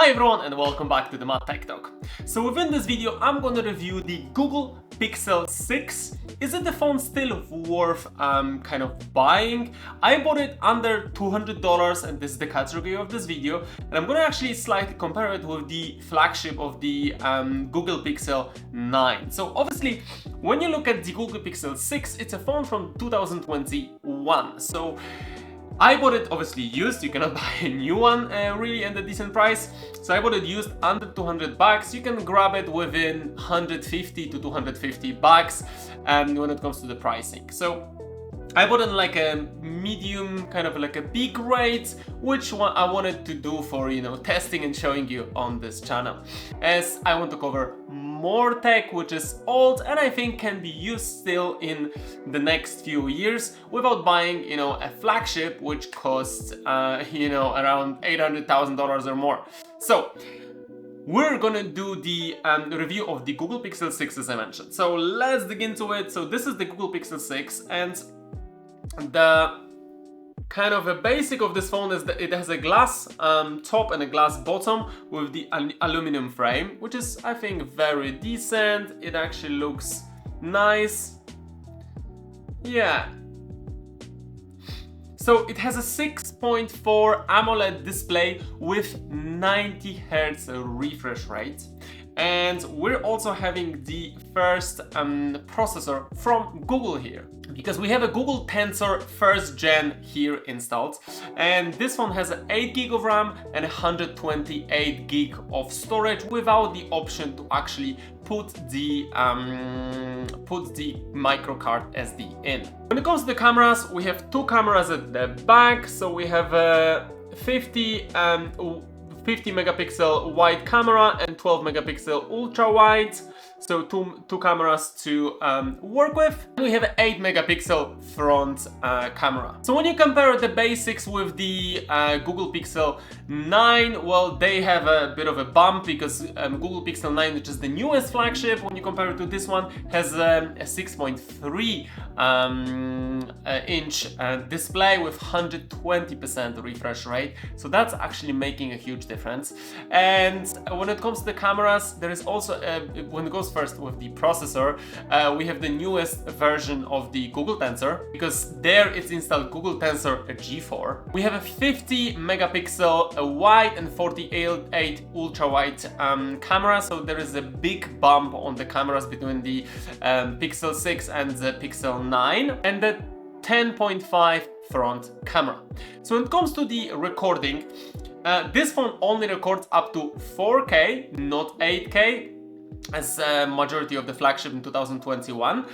Hi everyone and welcome back to the MadTechTalk. So within this video I'm going to review the Google Pixel 6. Is it the phone still worth kind of buying? I bought it under $200 and this is the category of this video, and I'm going to actually slightly compare it with the flagship of the Google Pixel 9. So obviously when you look at the Google Pixel 6, it's a phone from 2021. So I bought it obviously used. You cannot buy a new one really at a decent price. So I bought it used under 200 bucks. You can grab it within 150 to 250 bucks when it comes to the pricing. So I bought it in like a medium, kind of like a B grade, which one I wanted to do for, testing and showing you on this channel, as I want to cover more tech which is old and I think can be used still in the next few years without buying, a flagship which costs, around $800,000 or more. So we're gonna do the review of the Google Pixel 6 as I mentioned. So let's dig into it. So this is the Google Pixel 6, and the kind of a basic of this phone is that it has a glass top and a glass bottom with the aluminum frame, which is, I think, very decent. It actually looks nice. Yeah. So it has a 6.4 AMOLED display with 90 Hz refresh rate. And we're also having the first processor from Google here, because we have a Google Tensor first gen here installed, and this one has an 8 gig of RAM and 128 gig of storage without the option to actually put the micro card SD in. When it comes to the cameras, we have two cameras at the back. So we have a 50 megapixel wide camera and 12 megapixel ultra wide. So two cameras to work with. We have an 8 megapixel front camera. So when you compare the basics with the Google Pixel 9, well, they have a bit of a bump because Google Pixel 9, which is the newest flagship, when you compare it to this one, has a 6.3 inch display with 120% refresh rate. So that's actually making a huge difference. And when it comes to the cameras, there is also when it goes first with the processor, we have the newest version of the Google Tensor, because there it's installed Google Tensor G4. We have a 50 megapixel wide and 48 ultra wide camera, so there is a big bump on the cameras between the Pixel 6 and the Pixel 9, and the 10.5 front camera. So when it comes to the recording, this phone only records up to 4K, not 8K, as a majority of the flagship in 2021.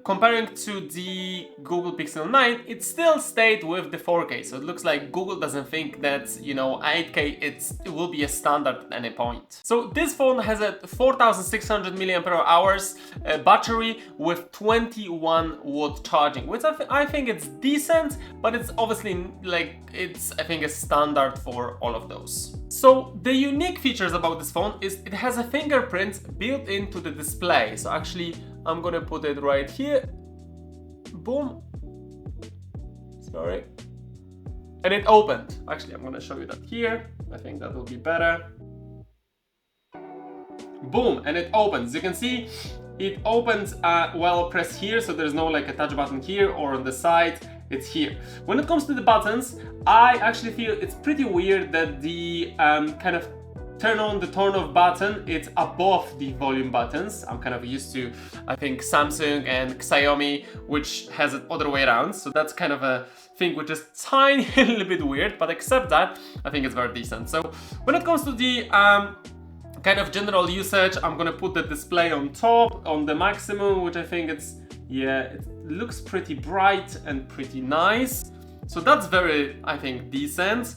Comparing to the Google Pixel 9, it still stayed with the 4K. So it looks like Google doesn't think that, 8K it will be a standard at any point. So this phone has a 4600 mAh battery with 21 watt charging, which I think it's decent, but it's obviously I think a standard for all of those. So the unique features about this phone is it has a fingerprint built into the display. So actually I'm gonna put it right here. Boom. Sorry. And it opened. Actually, I'm gonna show you that here. I think that will be better. Boom, and it opens. You can see it opens while pressed here, so there's no like a touch button here or on the side. It's here. When it comes to the buttons, I actually feel it's pretty weird that the kind of turn on the turn off button, it's above the volume buttons. I'm kind of used to, I think, Samsung and Xiaomi, which has it other way around. So that's kind of a thing which is tiny, a little bit weird, but except that, I think it's very decent. So when it comes to the kind of general usage, I'm gonna put the display on top, on the maximum, which I think it looks pretty bright and pretty nice. So that's very, I think, decent.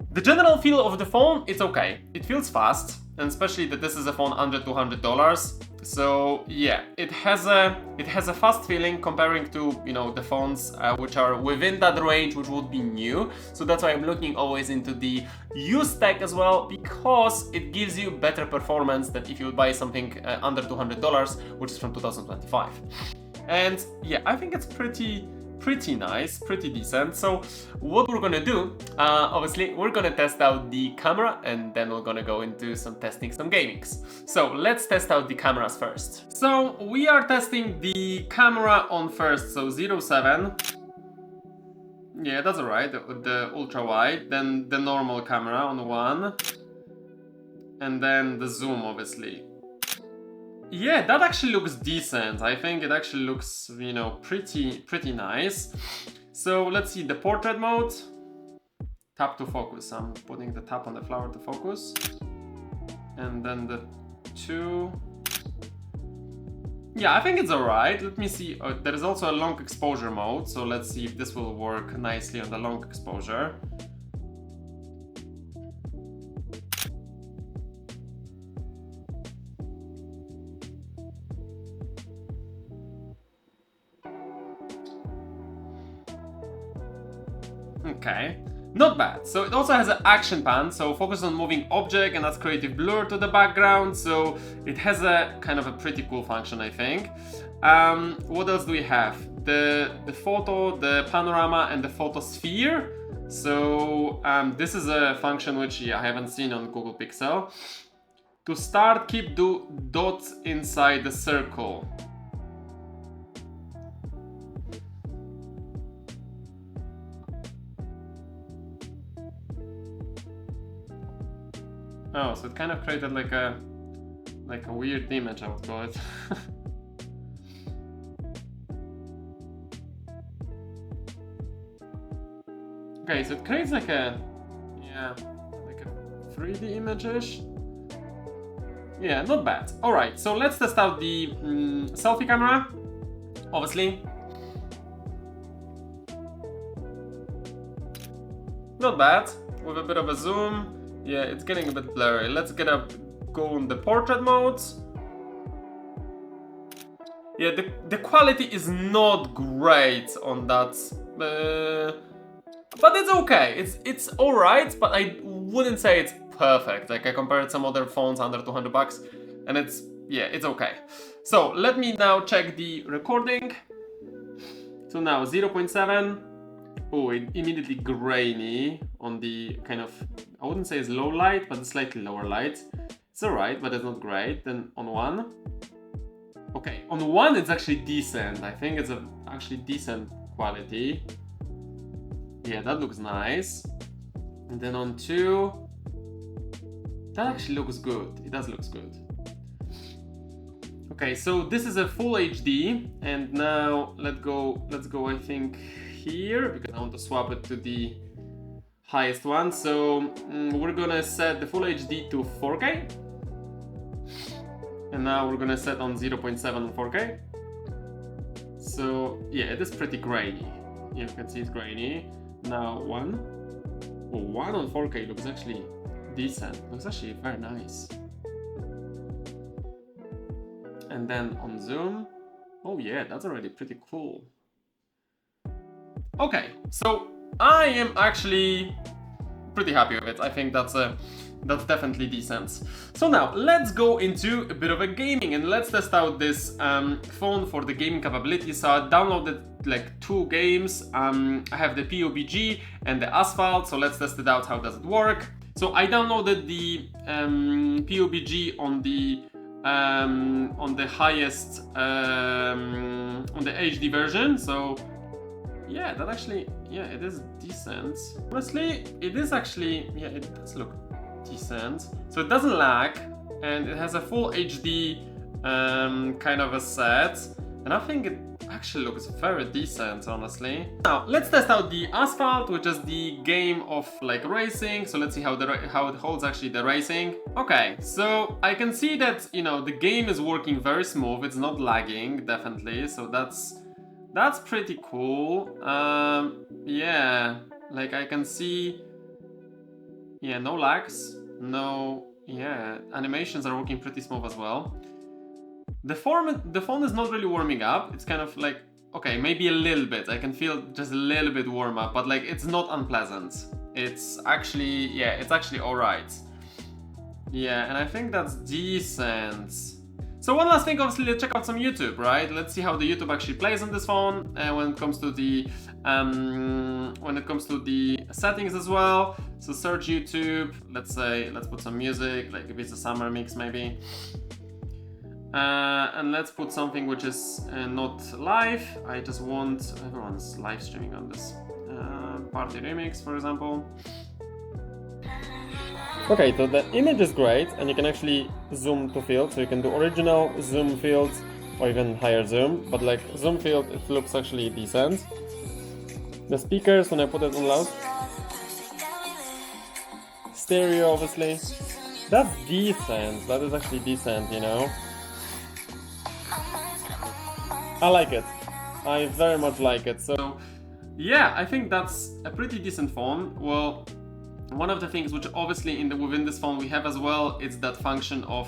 The general feel of the phone, it's okay. It feels fast, and especially that this is a phone under $200. So yeah, it has a fast feeling comparing to the phones which are within that range, which would be new. So that's why I'm looking always into the used tech as well, because it gives you better performance than if you would buy something under $200, which is from 2025. And yeah, I think it's pretty pretty nice, pretty decent. So what we're gonna do, obviously we're gonna test out the camera and then we're gonna go into some testing some gamings. So let's test out the cameras first. So we are testing the camera on first, so 0.7. Yeah, that's alright, the ultra wide, then the normal camera on 1, and then the zoom obviously. Yeah, that actually looks decent. I think it actually looks, you know, pretty nice. So let's see the portrait mode. Tap to focus. I'm putting the tap on the flower to focus. And then the 2. Yeah, I think it's alright. Let me see. There is also a long exposure mode. So let's see if this will work nicely on the long exposure. Okay, not bad. So it also has an action pan, so focus on moving object and adds creative blur to the background. So it has a kind of a pretty cool function, I think. What else do we have? The photo, the panorama, and the photosphere. So this is a function which I haven't seen on Google Pixel. To start, keep the dots inside the circle. Oh, so it kind of created like a weird image, I would call it. Okay, so it creates like a 3D image-ish. Yeah, not bad. All right, so let's test out the selfie camera, obviously. Not bad, with a bit of a zoom. Yeah, it's getting a bit blurry. Let's go on the portrait mode. Yeah, the quality is not great on that, but it's okay. It's alright, but I wouldn't say it's perfect. Like I compared some other phones under 200 bucks, and it's okay. So let me now check the recording. So now 0.7. Oh, it immediately grainy on the kind of, I wouldn't say it's low light, but it's slightly lower light. It's alright, but it's not great. Then on 1. Okay, on 1 it's actually decent. I think it's actually decent quality. Yeah, that looks nice. And then on 2, that actually looks good. It does look good. Okay, so this is a full HD, and now let's go I think here, because I want to swap it to the highest one. So we're gonna set the full HD to 4K, and now we're gonna set on 0.7 on 4K. So yeah, it is pretty grainy. You can see it's grainy. Now 1. Oh, 1 on 4K looks actually decent. Looks actually very nice. And then on zoom, oh yeah, that's already pretty cool. Okay, so I am actually pretty happy with it. I think that's definitely decent. So now let's go into a bit of a gaming and let's test out this phone for the gaming capabilities. So I downloaded like 2 games. I have the PUBG and the Asphalt. So let's test it out. How does it work? So I downloaded the PUBG on the highest on the HD version. So yeah, that actually, yeah, it is decent. Honestly, it is actually, yeah, it does look decent. So it doesn't lag, and it has a full HD kind of a set, and I think it actually looks very decent, honestly. Now let's test out the Asphalt, which is the game of like racing. So let's see how it holds actually the racing. Okay, so I can see that, you know, the game is working very smooth. It's not lagging, definitely. So that's pretty cool. Yeah, like I can see, yeah, no lags, no, yeah, animations are working pretty smooth as well. The phone is not really warming up. It's kind of like, okay, maybe a little bit. I can feel just a little bit warm up, but like it's not unpleasant. It's actually, yeah, it's actually all right. Yeah, and I think that's decent. So one last thing, obviously, let's check out some YouTube, right? Let's see how the YouTube actually plays on this phone when it comes to the settings as well. So search YouTube. Let's put some music, like if it's a summer mix maybe. And let's put something which is not live. I just want everyone's live streaming on this. Party remix, for example. Okay, so the image is great, and you can actually zoom to field, so you can do original, zoom fields, or even higher zoom, but like zoom field, it looks actually decent. The speakers, when I put it on loud, stereo obviously, that's decent, that is actually decent, you know. I like it, I very much like it, so yeah, I think that's a pretty decent phone. Well, one of the things which obviously within this phone we have as well, it's that function of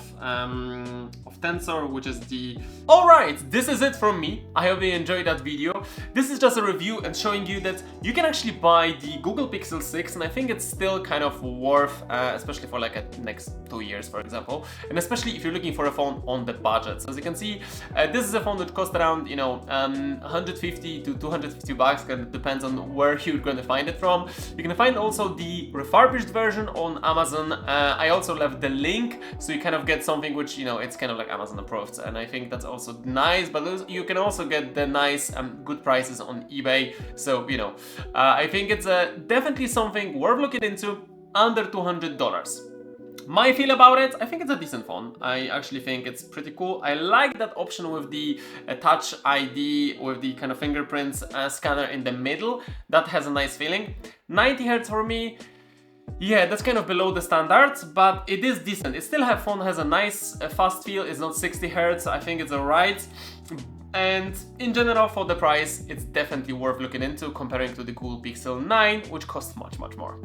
tensor, which is the... Alright, this is it from me. I hope you enjoyed that video. This is just a review and showing you that you can actually buy the Google Pixel 6, and I think it's still kind of worth, especially for like a next 2 years, for example, and especially if you're looking for a phone on the budget. So as you can see, this is a phone that costs around, you know, 150 to 250 bucks, and it depends on where you're going to find it from. You can find also the refurbished version on Amazon. I also left the link, so you kind of get something which, you know, it's kind of like Amazon approved, and I think that's also nice, but you can also get the nice good prices on eBay. So, you know, I think it's definitely something worth looking into under $200. My feel about it, I think it's a decent phone. I actually think it's pretty cool. I like that option with the Touch ID, with the kind of fingerprints scanner in the middle. That has a nice feeling. 90 Hz for me, yeah, that's kind of below the standards, but it is decent. It still has a nice fast feel. It's not 60 Hz, I think it's alright. And in general, for the price, it's definitely worth looking into comparing to the Google Pixel 9, which costs much more.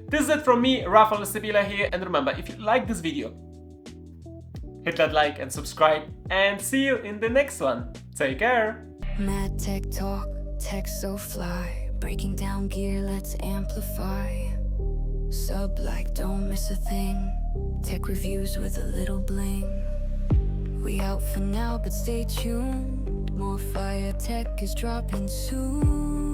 This is it from me, Rafał Sybilla here, and remember, if you like this video, hit that like and subscribe, and see you in the next one. Take care! MadTechTalk, tech so fly, breaking down gear, let's amplify. Sub like, don't miss a thing. Tech reviews with a little bling. We out for now, but stay tuned. More fire tech is dropping soon.